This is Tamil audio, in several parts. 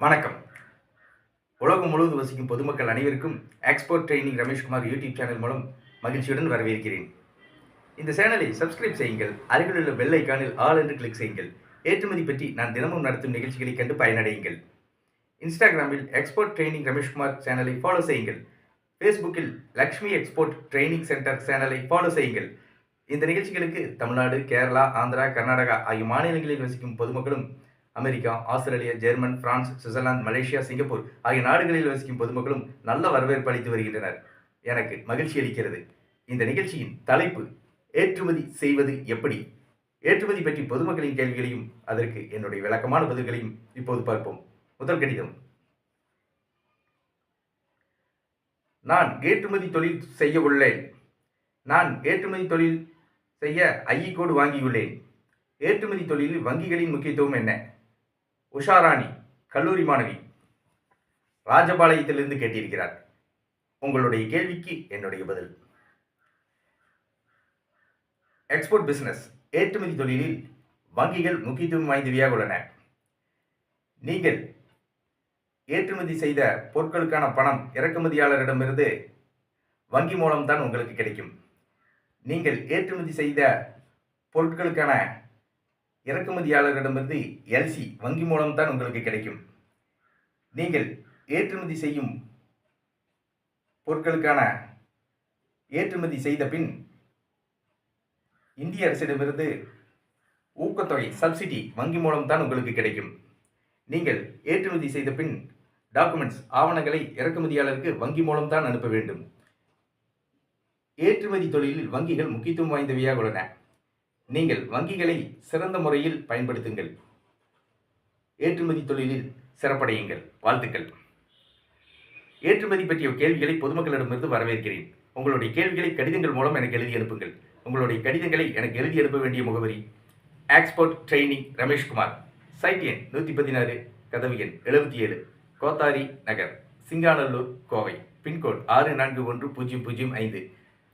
வணக்கம். உலகம் முழுவதும் வசிக்கும் பொதுமக்கள் அனைவருக்கும் export training Rameshkumar YouTube channel மூலம் மகிழ்ச்சியுடன் வரவேற்கிறேன். இந்த சேனலை சப்ஸ்கிரைப் செய்யுங்கள். அருகிலுள்ள பெல் ஐகானில் ஆல் என்று கிளிக் செய்யுங்கள். ஏற்றுமதி பற்றி நான் தினமும் நடத்தும் நிகழ்ச்சிகளை கண்டு பயனடையுங்கள். இன்ஸ்டாகிராமில் எக்ஸ்போர்ட் ட்ரெய்னிங் ரமேஷ்குமார் சேனலை ஃபாலோ செய்யுங்கள். ஃபேஸ்புக்கில் லக்ஷ்மி எக்ஸ்போர்ட் ட்ரெய்னிங் சென்டர் சேனலை ஃபாலோ செய்யுங்கள். இந்த நிகழ்ச்சிகளுக்கு தமிழ்நாடு, கேரளா, ஆந்திரா, கர்நாடகா ஆகிய மாநிலங்களில் வசிக்கும் பொதுமக்களும், America, Australia, German, France, Switzerland, Malaysia, Singapore ஆகிய நாடுகளில் வசிக்கும் பொதுமக்களும் நல்ல வரவேற்பு அளித்து வருகின்றனர். எனக்கு மகிழ்ச்சி அளிக்கிறது. இந்த நிகழ்ச்சியின் தலைப்பு ஏற்றுமதி செய்வது எப்படி? ஏற்றுமதி பற்றி பொதுமக்களின் கேள்விகளையும் அதற்கு என்னுடைய விளக்கமான பதில்களையும் இப்போது பார்ப்போம். முதல் கடிதம். நான் ஏற்றுமதி தொழில் செய்ய உள்ளேன். நான் ஏற்றுமதி தொழில் செய்ய ஐஇ கோடு வாங்கியுள்ளேன். ஏற்றுமதி தொழிலில் வங்கிகளின் முக்கியத்துவம் என்ன? உஷாராணி, கல்லூரி மாணவி, ராஜபாளையத்திலிருந்து கேட்டிருக்கிறார். உங்களுடைய கேள்விக்கு என்னுடைய பதில். எக்ஸ்போர்ட் பிசினஸ், ஏற்றுமதி தொழிலில் வங்கிகள் முக்கியத்துவம் வாய்ந்தவையாக உள்ளன. நீங்கள் ஏற்றுமதி செய்த பொருட்களுக்கான பணம் இறக்குமதியாளரிடமிருந்து வங்கி மூலம்தான் உங்களுக்கு கிடைக்கும். நீங்கள் ஏற்றுமதி செய்த பொருட்களுக்கான இறக்குமதியாளரிடமிருந்து எல்சி வங்கி மூலம்தான் உங்களுக்கு கிடைக்கும். நீங்கள் ஏற்றுமதி செய்யும் பொருட்களுக்கான ஏற்றுமதி செய்த பின் இந்திய அரசிடமிருந்து ஊக்கத்தொகை சப்சிடி வங்கி மூலம்தான் உங்களுக்கு கிடைக்கும். நீங்கள் ஏற்றுமதி செய்த பின் டாக்குமெண்ட்ஸ் ஆவணங்களை இறக்குமதியாளருக்கு வங்கி மூலம்தான் அனுப்ப வேண்டும். ஏற்றுமதி தொழிலில் வங்கிகள் முக்கியத்துவம் வாய்ந்தவையாக உள்ளன. நீங்கள் வங்கிகளை சிறந்த முறையில் பயன்படுத்துங்கள். ஏற்றுமதி தொழிலில் சிறப்படையுங்கள். வாழ்த்துக்கள். ஏற்றுமதி பற்றிய கேள்விகளை பொதுமக்களிடமிருந்து வரவேற்கிறேன். உங்களுடைய கேள்விகளை கடிதங்கள் மூலம் எனக்கு எழுதி அனுப்புங்கள். உங்களுடைய கடிதங்களை எனக்கு எழுதி அனுப்ப வேண்டிய முகவரி எக்ஸ்போர்ட் ட்ரெய்னிங் ரமேஷ்குமார், சைட் எண் 116, கதவு எண் 77, கோத்தாரி நகர், சிங்காநல்லூர், கோவை, பின்கோட் 641005.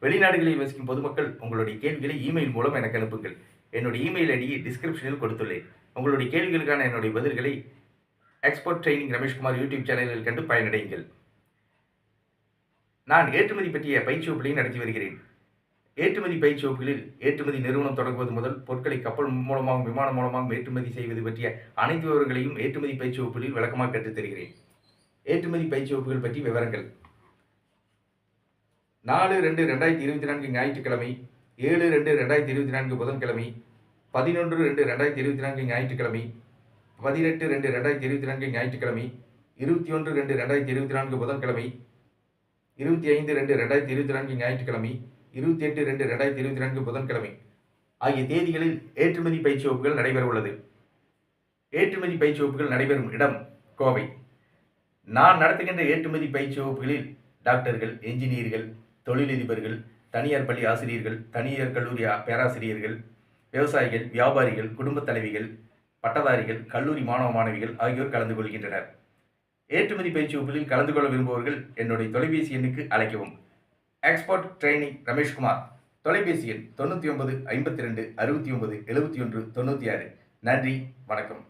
வெளிநாடுகளில் வசிக்கும் பொதுமக்கள் உங்களுடைய கேள்விகளை இமெயில் மூலம் எனக்கு அனுப்புங்கள். என்னுடைய இமெயில் ஐடியை டிஸ்கிரிப்ஷனில் கொடுத்துள்ளேன். உங்களுடைய கேள்விகளுக்கான என்னுடைய பதில்களை எக்ஸ்போர்ட் ட்ரெய்னிங் ரமேஷ்குமார் யூடியூப் சேனலில் கண்டு பயனடையுங்கள். நான் ஏற்றுமதி பற்றிய பயிற்சி வகுப்புகளையும் நடத்தி வருகிறேன். ஏற்றுமதி பயிற்சி வகுப்புகளில் ஏற்றுமதி நிறுவனம் தொடங்குவது முதல் பொருட்களை கப்பல் மூலமாகவும் விமானம் மூலமாகவும் ஏற்றுமதி செய்வது பற்றிய அனைத்து விவரங்களையும் ஏற்றுமதி பயிற்சி வகுப்புகளில் விளக்கமாக கற்றுத் தருகிறேன். ஏற்றுமதி பயிற்சி வகுப்புகள் பற்றி விவரங்கள்: 4/2/2024 ஞாயிற்றுக்கிழமை, 7/2/2024 புதன்கிழமை, 11/2/2024 ஞாயிற்றுக்கிழமை, 18/2/2024 ஞாயிற்றுக்கிழமை, 21/2/2024 புதன்கிழமை, 25/2/2024 ஞாயிற்றுக்கிழமை, 28/2/2024 புதன்கிழமை ஆகிய தேதிகளில் ஏற்றுமதி பயிற்சி வகுப்புகள் நடைபெற உள்ளது. ஏற்றுமதி பயிற்சி வகுப்புகள் நடைபெறும் இடம் கோவை. நான் நடத்துகின்ற ஏற்றுமதி பயிற்சி வகுப்புகளில் டாக்டர்கள், என்ஜினியர்கள், தொழிலதிபர்கள், தனியார் பள்ளி ஆசிரியர்கள், தனியார் கல்லூரி பேராசிரியர்கள், விவசாயிகள், வியாபாரிகள், குடும்பத் தலைவிகள், பட்டதாரிகள், கல்லூரி மாணவ மாணவிகள் ஆகியோர் கலந்து கொள்கின்றனர். ஏற்றுமதி பயிற்சி வகுப்பில் கலந்து கொள்ள விரும்புபவர்கள் என்னுடைய தொலைபேசி எண்ணுக்கு அழைக்கவும். எக்ஸ்போர்ட் ட்ரெய்னிங் ரமேஷ்குமார், தொலைபேசி எண் 99 52 69 71 96. நன்றி, வணக்கம்.